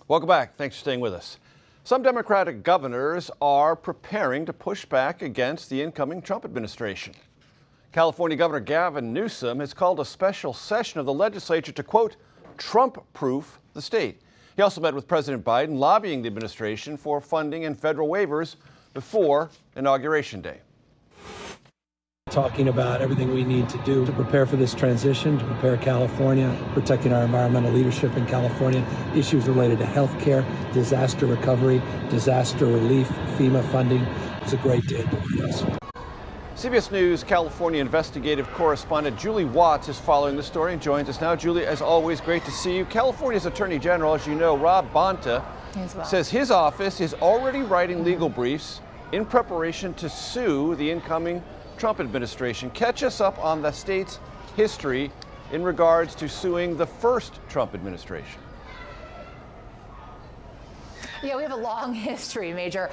Welcome back. Thanks for staying with us. Some Democratic governors are preparing to push back against the incoming Trump administration. California Governor Gavin Newsom has called a special session of the legislature to, quote, Trump-proof the state. He also met with President Biden, lobbying the administration for funding and federal waivers before Inauguration Day. Talking about everything we need to do to prepare for this transition, to prepare California, protecting our environmental leadership in California, issues related to health care, disaster recovery, disaster relief, FEMA funding. It's a great day to be us. CBS News California investigative correspondent Julie Watts is following the story and joins us now. Julie, as always, great to see you. California's Attorney General, as you know, Rob Bonta, says his office is already writing legal briefs in preparation to sue the incoming Trump administration. Catch us up on the state's history in regards to suing the first Trump administration. Yeah, we have a long history, Major.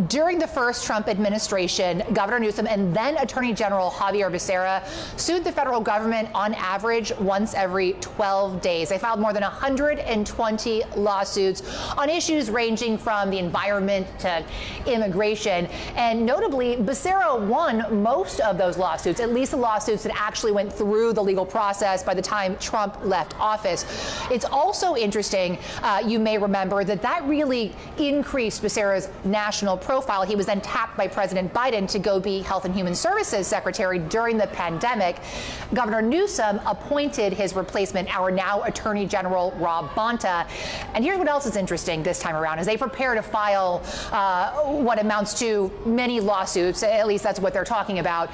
During the first Trump administration, Governor Newsom and then Attorney General Xavier Becerra sued the federal government on average once every 12 days. They filed more than 120 lawsuits on issues ranging from the environment to immigration. And notably, Becerra won most of those lawsuits, at least the lawsuits that actually went through the legal process by the time Trump left office. It's also interesting, you may remember, that really increased Becerra's national profile. He was then tapped by President Biden to go be Health and Human Services Secretary during the pandemic. Governor Newsom appointed his replacement, our now Attorney General Rob Bonta. And here's what else is interesting this time around. As they prepare to file what amounts to many lawsuits, at least that's what they're talking about,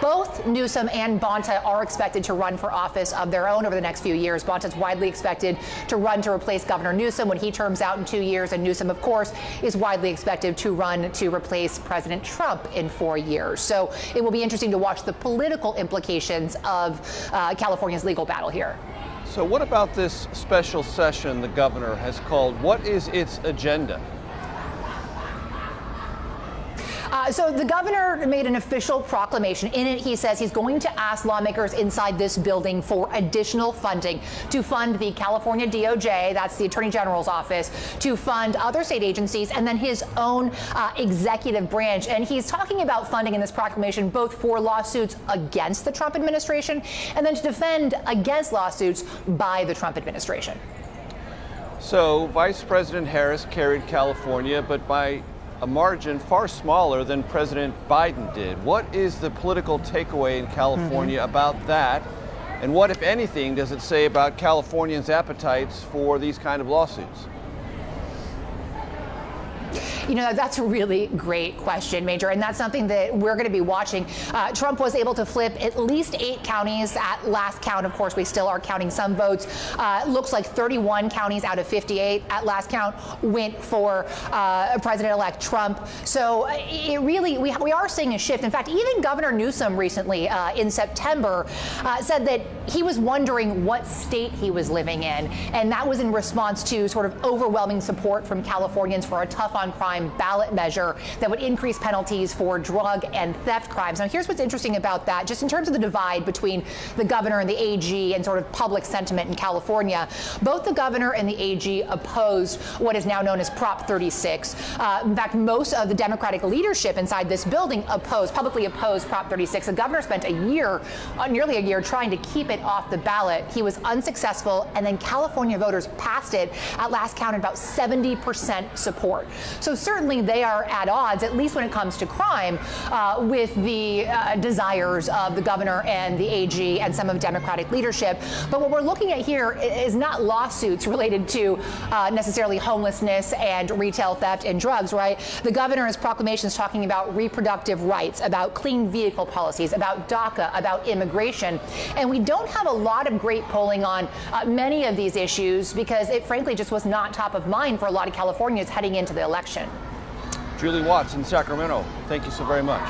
both Newsom and Bonta are expected to run for office of their own over the next few years. Bonta's widely expected to run to replace Governor Newsom when he terms out in 2 years. And Newsom, of course, is widely expected to run to replace President Trump in 4 years. So it will be interesting to watch the political implications of California's legal battle here. So what about this special session the governor has called? What is its agenda? So the governor made an official proclamation. In it, he says he's going to ask lawmakers inside this building for additional funding to fund the California DOJ, that's the Attorney General's office, to fund other state agencies, and then his own executive branch. And he's talking about funding in this proclamation both for lawsuits against the Trump administration and then to defend against lawsuits by the Trump administration. So Vice President Harris carried California, but by a margin far smaller than President Biden did. What is the political takeaway in California about that? And what, if anything, does it say about Californians' appetites for these kind of lawsuits? You know, that's a really great question, Major, and that's something that we're going to be watching. Trump was able to flip at least 8 counties at last count. Of course, we still are counting some votes. Looks like 31 counties out of 58 at last count went for President-elect Trump. So it really, we are seeing a shift. In fact, even Governor Newsom recently in September said that he was wondering what state he was living in, and that was in response to sort of overwhelming support from Californians for a tough-on-crime ballot measure that would increase penalties for drug and theft crimes. Now, here's what's interesting about that, just in terms of the divide between the governor and the AG and sort of public sentiment in California. Both the governor and the AG opposed what is now known as Prop 36. In fact, most of the Democratic leadership inside this building publicly opposed Prop 36. The governor spent nearly a year trying to keep it off the ballot. He was unsuccessful, and then California voters passed it at last count at about 70% support. So certainly they are at odds, at least when it comes to crime, with the desires of the governor and the AG and some of Democratic leadership. But what we're looking at here is not lawsuits related to necessarily homelessness and retail theft and drugs, right? The governor's proclamation is talking about reproductive rights, about clean vehicle policies, about DACA, about immigration. And we don't have a lot of great polling on many of these issues because it frankly just was not top of mind for a lot of Californians heading into the election. Julie Watts in Sacramento, thank you so very much.